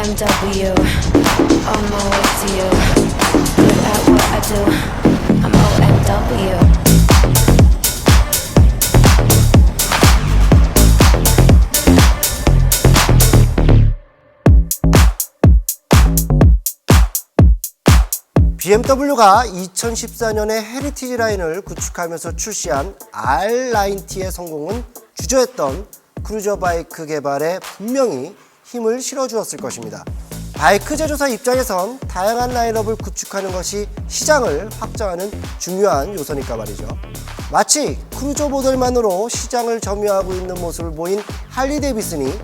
OMW, on my way to you. Good at what I do, I'm OMW. BMW가 2014년에 헤리티지 라인을 구축하면서 출시한 R9T의 성공은 주저했던 크루저 바이크 개발에 분명히 힘을 실어주었을 것입니다. 바이크 제조사 입장에선 다양한 라인업을 구축하는 것이 시장을 확장하는 중요한 요소니까 말이죠. 마치 크루저 모델만으로 시장을 점유하고 있는 모습을 보인 할리 데이비슨이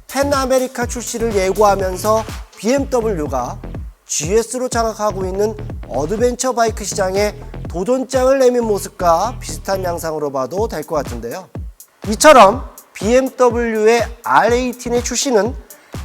펜 아메리카 출시를 예고하면서 BMW가 GS로 장악하고 있는 어드벤처 바이크 시장에 도전장을 내민 모습과 비슷한 양상으로 봐도 될 것 같은데요. 이처럼 BMW의 R18의 출시는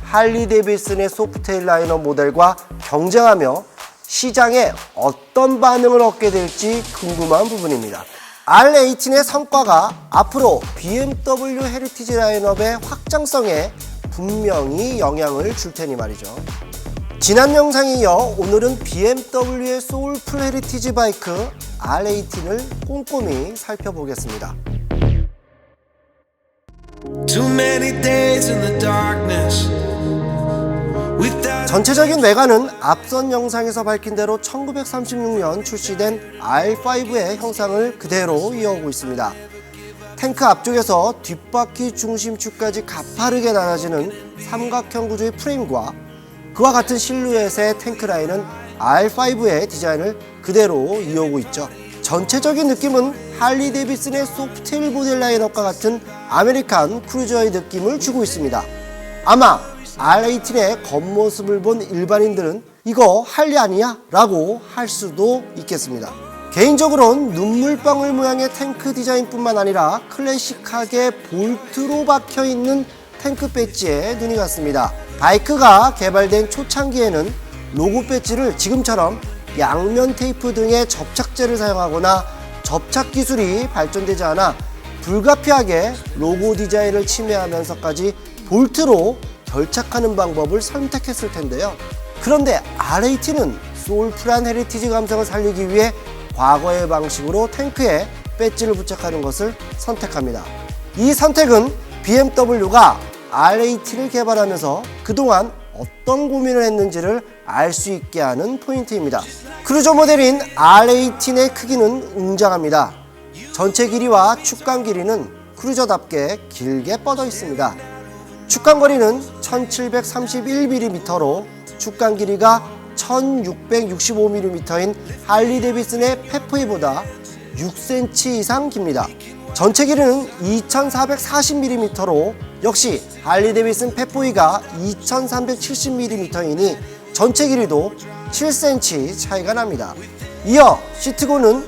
할리 데이비슨의 소프트테일 라인업 모델과 경쟁하며 시장에 어떤 반응을 얻게 될지 궁금한 부분입니다. R18의 성과가 앞으로 BMW 헤리티지 라인업의 확장성에 분명히 영향을 줄 테니 말이죠. 지난 영상에 이어 오늘은 BMW의 소울풀 헤리티지 바이크 R18을 꼼꼼히 살펴보겠습니다. 전체적인 외관은 앞선 영상에서 밝힌 대로 1936년 출시된 R5의 형상을 그대로 이어오고 있습니다. 탱크 앞쪽에서 뒷바퀴 중심축까지 가파르게 나눠지는 삼각형 구조의 프레임과 그와 같은 실루엣의 탱크 라인은 R5의 디자인을 그대로 이어오고 있죠. 전체적인 느낌은 할리 데이비슨의 소프트테일 모델 라인업과 같은 아메리칸 크루저의 느낌을 주고 있습니다. 아마 R18의 겉모습을 본 일반인들은 이거 할리 아니야? 라고 할 수도 있겠습니다. 개인적으로는 눈물방울 모양의 탱크 디자인뿐만 아니라 클래식하게 볼트로 박혀있는 탱크 배지에 눈이 갔습니다. 바이크가 개발된 초창기에는 로고 배지를 지금처럼 양면 테이프 등의 접착제를 사용하거나 접착 기술이 발전되지 않아 불가피하게 로고 디자인을 침해하면서까지 볼트로 결착하는 방법을 선택했을 텐데요. 그런데 R18은 소울풀한 헤리티지 감성을 살리기 위해 과거의 방식으로 탱크에 배지를 부착하는 것을 선택합니다. 이 선택은 BMW가 R18을 개발하면서 그동안 어떤 고민을 했는지를 알 수 있게 하는 포인트입니다. 크루저 모델인 R18의 크기는 웅장합니다. 전체 길이와 축간 길이는 크루저답게 길게 뻗어 있습니다. 축간 거리는 1731mm로 축간 길이가 1665mm인 할리 데이비슨의 페프웨이보다 6cm 이상 깁니다. 전체 길이는 2440mm로 역시 할리 데이비슨 페프웨이가 2370mm이니 전체 길이도 7cm 차이가 납니다. 이어 시트고는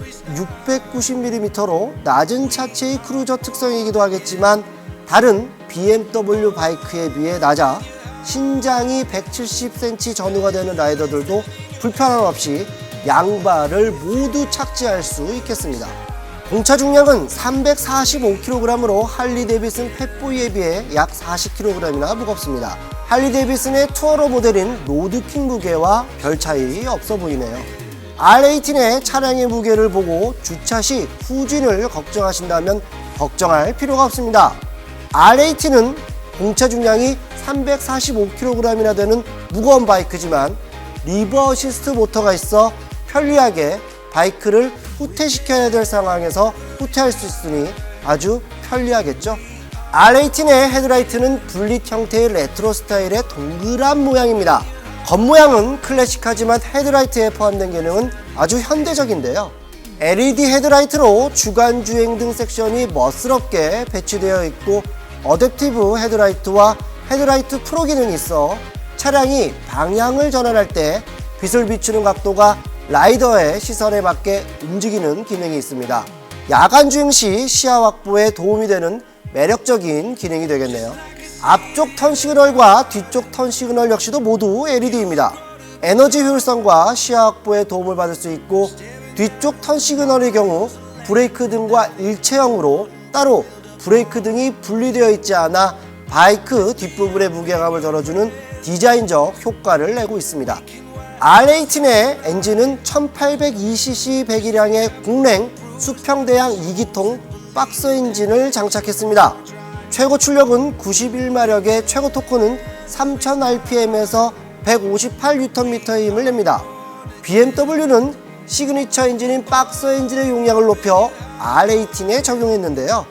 690mm로 낮은 차체의 크루저 특성이기도 하겠지만 다른 BMW 바이크에 비해 낮아 신장이 170cm 전후가 되는 라이더들도 불편함 없이 양발을 모두 착지할 수 있겠습니다. 공차 중량은 345kg으로 할리 데이비슨 펫보이에 비해 약 40kg이나 무겁습니다. 할리 데이비슨의 투어러 모델인 로드킹 무게와 별 차이 없어 보이네요. R18의 차량의 무게를 보고 주차 시 후진을 걱정하신다면 걱정할 필요가 없습니다. R18은 공차 중량이 345kg이나 되는 무거운 바이크지만 리버 어시스트 모터가 있어 편리하게 바이크를 후퇴시켜야 될 상황에서 후퇴할 수 있으니 아주 편리하겠죠. R18의 헤드라이트는 분립 형태의 레트로 스타일의 동그란 모양입니다. 겉모양은 클래식하지만 헤드라이트에 포함된 기능은 아주 현대적인데요. LED 헤드라이트로 주간 주행 등 섹션이 멋스럽게 배치되어 있고 어댑티브 헤드라이트와 헤드라이트 프로 기능이 있어 차량이 방향을 전환할 때 빛을 비추는 각도가 라이더의 시선에 맞게 움직이는 기능이 있습니다. 야간 주행 시 시야 확보에 도움이 되는 매력적인 기능이 되겠네요. 앞쪽 턴 시그널과 뒤쪽 턴 시그널 역시도 모두 LED입니다. 에너지 효율성과 시야 확보에 도움을 받을 수 있고 뒤쪽 턴 시그널의 경우 브레이크 등과 일체형으로 따로 브레이크 등이 분리되어 있지 않아 바이크 뒷부분의 무게감을 덜어주는 디자인적 효과를 내고 있습니다. R18의 엔진은 1820cc 배기량의 공랭 수평대양 2기통 박스 엔진을 장착했습니다. 최고 출력은 91마력에 최고 토크는 3000rpm에서 158Nm의 힘을 냅니다. BMW는 시그니처 엔진인 박스 엔진의 용량을 높여 R18에 적용했는데요.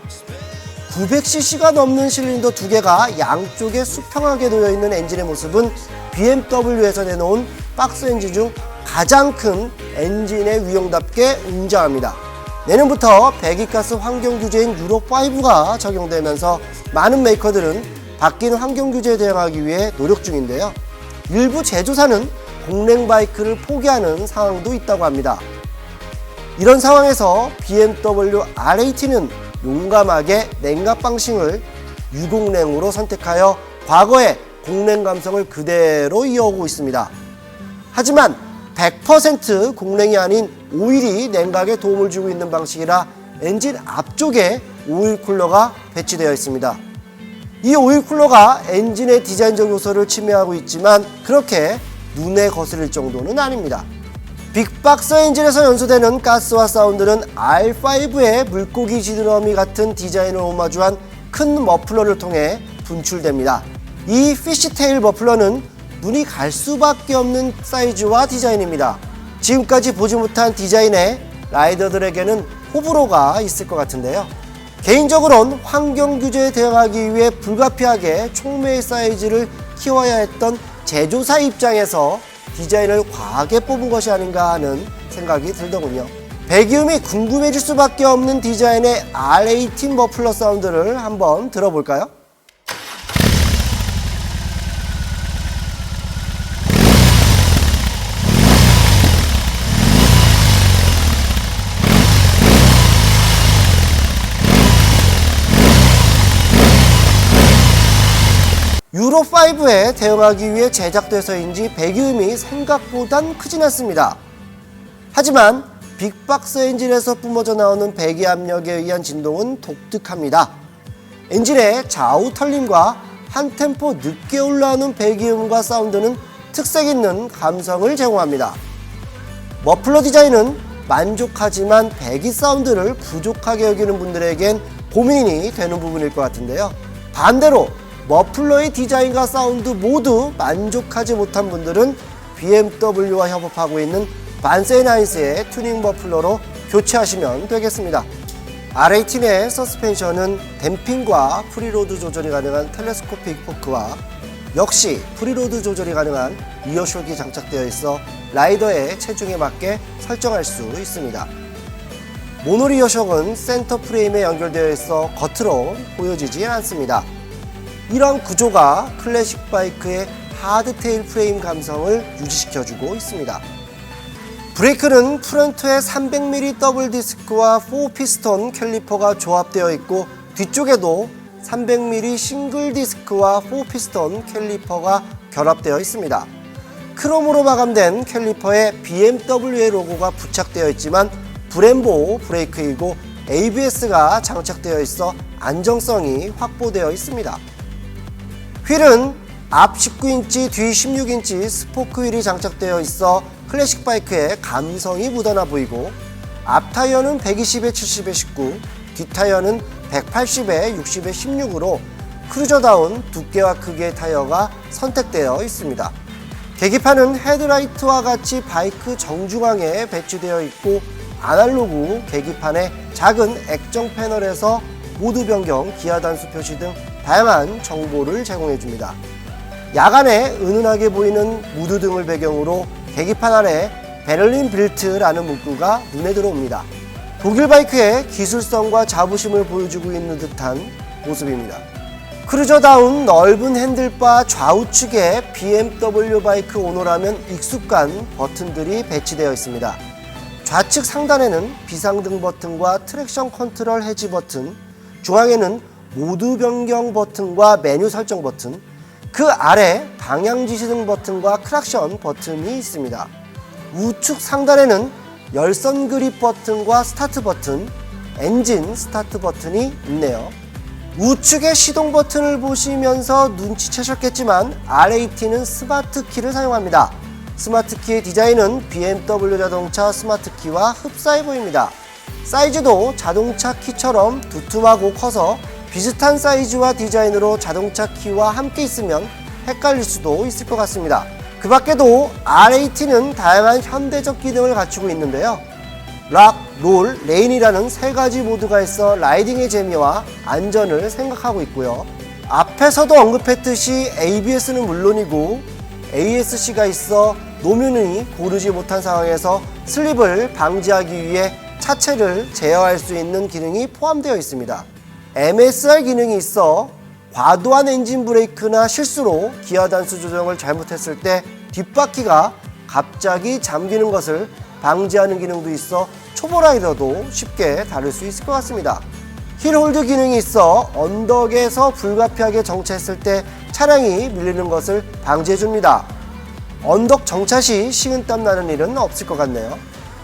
900cc가 넘는 실린더 2개가 양쪽에 수평하게 놓여있는 엔진의 모습은 BMW에서 내놓은 박스 엔진 중 가장 큰 엔진의 위용답게 웅장합니다. 내년부터 배기가스 환경 규제인 유로5가 적용되면서 많은 메이커들은 바뀐 환경 규제에 대응하기 위해 노력 중인데요. 일부 제조사는 공랭 바이크를 포기하는 상황도 있다고 합니다. 이런 상황에서 BMW R18는 용감하게 냉각 방식을 유공랭으로 선택하여 과거의 공랭 감성을 그대로 이어오고 있습니다. 하지만 100% 공랭이 아닌 오일이 냉각에 도움을 주고 있는 방식이라 엔진 앞쪽에 오일 쿨러가 배치되어 있습니다. 이 오일 쿨러가 엔진의 디자인적 요소를 침해하고 있지만 그렇게 눈에 거슬릴 정도는 아닙니다. 빅박스 엔진에서 연소되는 가스와 사운드는 R5의 물고기 지드러미 같은 디자인을 오마주한 큰 머플러를 통해 분출됩니다. 이 피쉬테일 머플러는 눈이 갈 수밖에 없는 사이즈와 디자인입니다. 지금까지 보지 못한 디자인에 라이더들에게는 호불호가 있을 것 같은데요. 개인적으론 환경 규제에 대응하기 위해 불가피하게 촉매 사이즈를 키워야 했던 제조사 입장에서 디자인을 과하게 뽑은 것이 아닌가 하는 생각이 들더군요. 배기음이 궁금해질 수밖에 없는 디자인의 R18 머플러 사운드를 한번 들어볼까요? 유로5에 대응하기 위해 제작돼서인지 배기음이 생각보단 크진 않습니다. 하지만 빅박스 엔진에서 뿜어져 나오는 배기 압력에 의한 진동은 독특합니다. 엔진의 좌우 털림과 한 템포 늦게 올라오는 배기음과 사운드는 특색 있는 감성을 제공합니다. 머플러 디자인은 만족하지만 배기 사운드를 부족하게 여기는 분들에겐 고민이 되는 부분일 것 같은데요. 반대로 머플러의 디자인과 사운드 모두 만족하지 못한 분들은 BMW와 협업하고 있는 반세나이스의 튜닝 머플러로 교체하시면 되겠습니다. R18의 서스펜션은 댐핑과 프리로드 조절이 가능한 텔레스코픽 포크와 역시 프리로드 조절이 가능한 리어쇼크가 장착되어 있어 라이더의 체중에 맞게 설정할 수 있습니다. 모노 리어쇼크는 센터 프레임에 연결되어 있어 겉으로 보여지지 않습니다. 이런 구조가 클래식 바이크의 하드테일 프레임 감성을 유지시켜주고 있습니다. 브레이크는 프론트에 300mm 더블 디스크와 4피스톤 캘리퍼가 조합되어 있고 뒤쪽에도 300mm 싱글 디스크와 4피스톤 캘리퍼가 결합되어 있습니다. 크롬으로 마감된 캘리퍼에 BMW의 로고가 부착되어 있지만 브렘보 브레이크이고 ABS가 장착되어 있어 안정성이 확보되어 있습니다. 휠은 앞 19인치, 뒤 16인치 스포크 휠이 장착되어 있어 클래식 바이크의 감성이 묻어나 보이고 앞 타이어는 120에 70에 19, 뒷 타이어는 180에 60에 16으로 크루저다운 두께와 크기의 타이어가 선택되어 있습니다. 계기판은 헤드라이트와 같이 바이크 정중앙에 배치되어 있고 아날로그 계기판에 작은 액정 패널에서 모드 변경, 기아 단수 표시 등 다양한 정보를 제공해줍니다. 야간에 은은하게 보이는 무드 등을 배경으로 계기판 아래 베를린 빌트라는 문구가 눈에 들어옵니다. 독일 바이크의 기술성과 자부심을 보여주고 있는 듯한 모습입니다. 크루저다운 넓은 핸들바 좌우측에 BMW 바이크 오너라면 익숙한 버튼들이 배치되어 있습니다. 좌측 상단에는 비상등 버튼과 트랙션 컨트롤 해지 버튼, 중앙에는 모드 변경 버튼과 메뉴 설정 버튼, 그 아래 방향 지시등 버튼과 크락션 버튼이 있습니다. 우측 상단에는 열선 그립 버튼과 스타트 버튼, 엔진 스타트 버튼이 있네요. 우측의 시동 버튼을 보시면서 눈치채셨겠지만 RAT는 스마트 키를 사용합니다. 스마트 키의 디자인은 BMW 자동차 스마트 키와 흡사해 보입니다. 사이즈도 자동차 키처럼 두툼하고 커서 비슷한 사이즈와 디자인으로 자동차 키와 함께 있으면 헷갈릴 수도 있을 것 같습니다. 그 밖에도 RAT는 다양한 현대적 기능을 갖추고 있는데요. 락, 롤, 레인이라는 세 가지 모드가 있어 라이딩의 재미와 안전을 생각하고 있고요. 앞에서도 언급했듯이 ABS는 물론이고 ASC가 있어 노면이 고르지 못한 상황에서 슬립을 방지하기 위해 차체를 제어할 수 있는 기능이 포함되어 있습니다. MSR 기능이 있어 과도한 엔진 브레이크나 실수로 기아 단수 조정을 잘못했을 때 뒷바퀴가 갑자기 잠기는 것을 방지하는 기능도 있어 초보 라이더도 쉽게 다룰 수 있을 것 같습니다. 힐홀드 기능이 있어 언덕에서 불가피하게 정차했을 때 차량이 밀리는 것을 방지해 줍니다. 언덕 정차 시 식은땀 나는 일은 없을 것 같네요.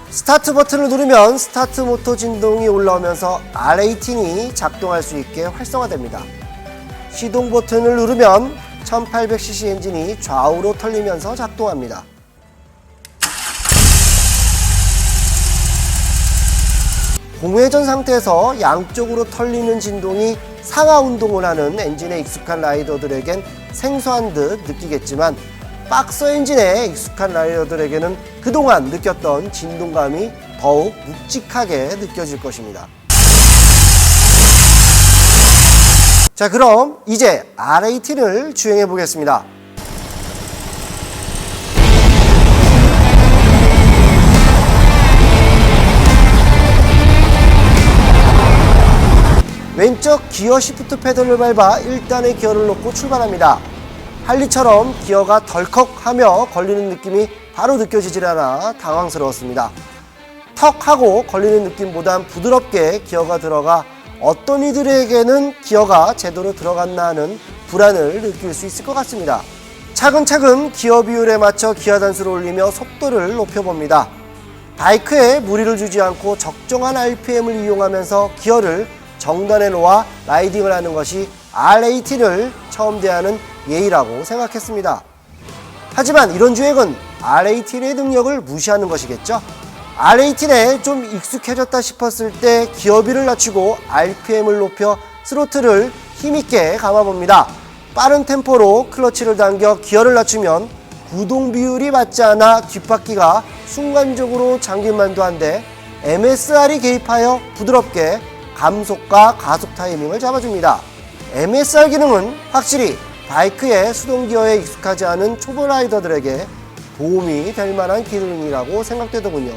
스타트 버튼을 누르면 스타트 모터 진동이 올라오면서 RAT이 작동할 수 있게 활성화됩니다. 시동 버튼을 누르면 1800cc 엔진이 좌우로 털리면서 작동합니다. 공회전 상태에서 양쪽으로 털리는 진동이 상하 운동을 하는 엔진에 익숙한 라이더들에겐 생소한 듯 느끼겠지만 박스 엔진에 익숙한 라이더들에게는 그동안 느꼈던 진동감이 더욱 묵직하게 느껴질 것입니다. 자, 그럼 이제 RAT를 주행해 보겠습니다. 왼쪽 기어 시프트 페달을 밟아 1단의 기어를 놓고 출발합니다. 할리처럼 기어가 덜컥하며 걸리는 느낌이 바로 느껴지질 않아 당황스러웠습니다. 턱하고 걸리는 느낌보단 부드럽게 기어가 들어가 어떤 이들에게는 기어가 제대로 들어갔나 하는 불안을 느낄 수 있을 것 같습니다. 차근차근 기어 비율에 맞춰 기어 단수를 올리며 속도를 높여봅니다. 바이크에 무리를 주지 않고 적정한 RPM을 이용하면서 기어를 정단에 놓아 라이딩을 하는 것이 RAT를 처음 대하는 예의라고 생각했습니다. 하지만 이런 주행은 RAT의 능력을 무시하는 것이겠죠. RAT에 좀 익숙해졌다 싶었을 때 기어비를 낮추고 RPM을 높여 스로틀을 힘있게 감아봅니다. 빠른 템포로 클러치를 당겨 기어를 낮추면 구동 비율이 맞지 않아 뒷바퀴가 순간적으로 잠길만도 한데 MSR이 개입하여 부드럽게 감속과 가속 타이밍을 잡아줍니다. MSR 기능은 확실히 바이크의 수동기어에 익숙하지 않은 초보 라이더들에게 도움이 될 만한 기능이라고 생각되더군요.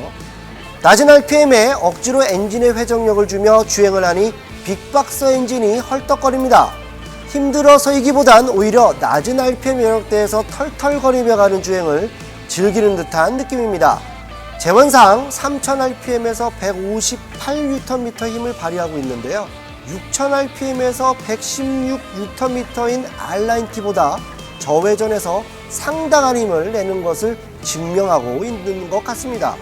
낮은 RPM에 억지로 엔진의 회전력을 주며 주행을 하니 빅박스 엔진이 헐떡거립니다. 힘들어서이기보단 오히려 낮은 RPM 연령대에서 털털거리며 가는 주행을 즐기는 듯한 느낌입니다. 제원상 3000rpm에서 158Nm 힘을 발휘하고 있는데요. 6000rpm에서 116Nm인 R9T보다 저회전에서 상당한 힘을 내는 것을 증명하고 있는 것 같습니다.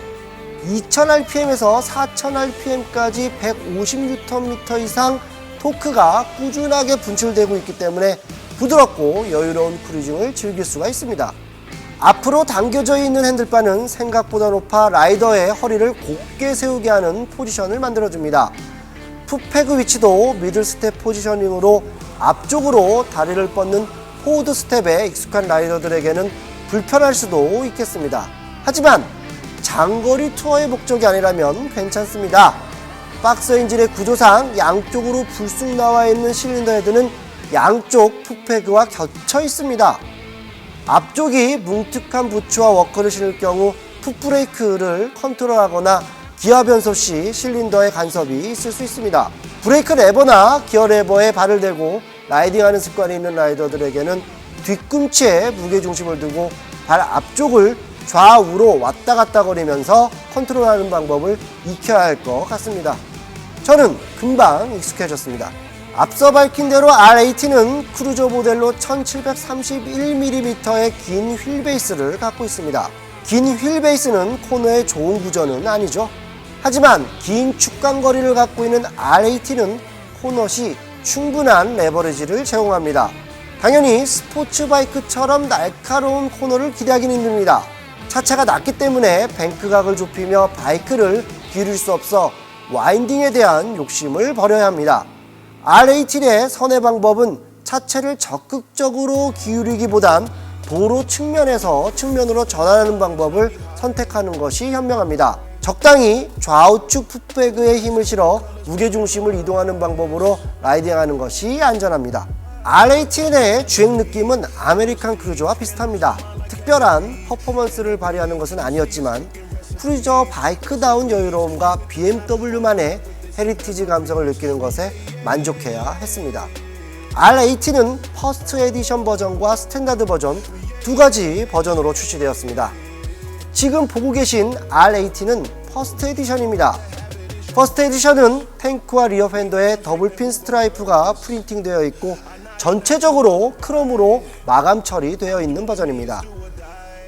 2000rpm에서 4000rpm까지 150Nm 이상 토크가 꾸준하게 분출되고 있기 때문에 부드럽고 여유로운 크루징을 즐길 수가 있습니다. 앞으로 당겨져 있는 핸들바는 생각보다 높아 라이더의 허리를 곧게 세우게 하는 포지션을 만들어줍니다. 풋패그 위치도 미들 스텝 포지셔닝으로 앞쪽으로 다리를 뻗는 포워드 스텝에 익숙한 라이더들에게는 불편할 수도 있겠습니다. 하지만 장거리 투어의 목적이 아니라면 괜찮습니다. 박스 엔진의 구조상 양쪽으로 불쑥 나와 있는 실린더 헤드는 양쪽 풋패그와 겹쳐 있습니다. 앞쪽이 뭉툭한 부츠와 워커를 신을 경우 풋브레이크를 컨트롤하거나 기어 변속 시 실린더의 간섭이 있을 수 있습니다. 브레이크 레버나 기어 레버에 발을 대고 라이딩하는 습관이 있는 라이더들에게는 뒤꿈치에 무게중심을 두고 발 앞쪽을 좌우로 왔다 갔다 거리면서 컨트롤하는 방법을 익혀야 할 것 같습니다. 저는 금방 익숙해졌습니다. 앞서 밝힌 대로 RAT는 크루저 모델로 1731mm의 긴 휠베이스를 갖고 있습니다. 긴 휠베이스는 코너에 좋은 구조는 아니죠. 하지만 긴 축간거리를 갖고 있는 RAT는 코너 시 충분한 레버리지를 제공합니다. 당연히 스포츠 바이크처럼 날카로운 코너를 기대하기는 힘듭니다. 차체가 낮기 때문에 뱅크각을 좁히며 바이크를 기울일 수 없어 와인딩에 대한 욕심을 버려야 합니다. R18의 선회 방법은 차체를 적극적으로 기울이기보단 도로 측면에서 측면으로 전환하는 방법을 선택하는 것이 현명합니다. 적당히 좌우측 풋배그에 힘을 실어 무게중심을 이동하는 방법으로 라이딩하는 것이 안전합니다. R18의 주행 느낌은 아메리칸 크루저와 비슷합니다. 특별한 퍼포먼스를 발휘하는 것은 아니었지만 크루저 바이크다운 여유로움과 BMW만의 헤리티지 감성을 느끼는 것에 만족해야 했습니다. R18은 퍼스트 에디션 버전과 스탠다드 버전 두 가지 버전으로 출시되었습니다. 지금 보고 계신 R18은 퍼스트 에디션입니다. 퍼스트 에디션은 탱크와 리어 팬더에 더블핀 스트라이프가 프린팅되어 있고 전체적으로 크롬으로 마감 처리되어 있는 버전입니다.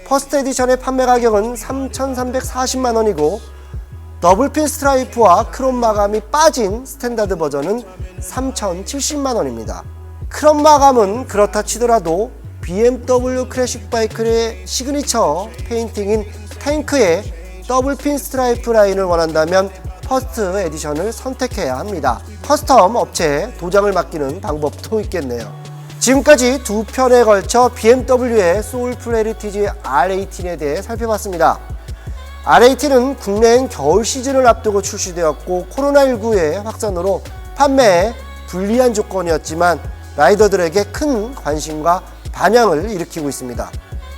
퍼스트 에디션의 판매 가격은 3,340만 원이고 더블핀 스트라이프와 크롬 마감이 빠진 스탠다드 버전은 3,070만 원입니다. 크롬 마감은 그렇다 치더라도 BMW 클래식 바이크의 시그니처 페인팅인 탱크에 더블핀 스트라이프 라인을 원한다면 퍼스트 에디션을 선택해야 합니다. 커스텀 업체에 도장을 맡기는 방법도 있겠네요. 지금까지 두 편에 걸쳐 BMW의 소울풀 헤리티지 R18에 대해 살펴봤습니다. R18은 국내엔 겨울 시즌을 앞두고 출시되었고 코로나19의 확산으로 판매에 불리한 조건이었지만 라이더들에게 큰 관심과 반향을 일으키고 있습니다.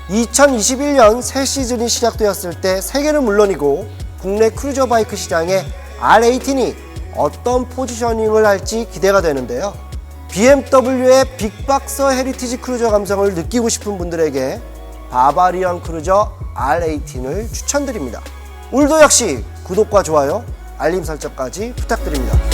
2021년 새 시즌이 시작되었을 때 세계는 물론이고 국내 크루저 바이크 시장에 R18이 어떤 포지셔닝을 할지 기대가 되는데요. BMW의 빅박서 헤리티지 크루저 감성을 느끼고 싶은 분들에게 바바리안 크루저 R18을 추천드립니다. 오늘도 역시 구독과 좋아요, 알림 설정까지 부탁드립니다.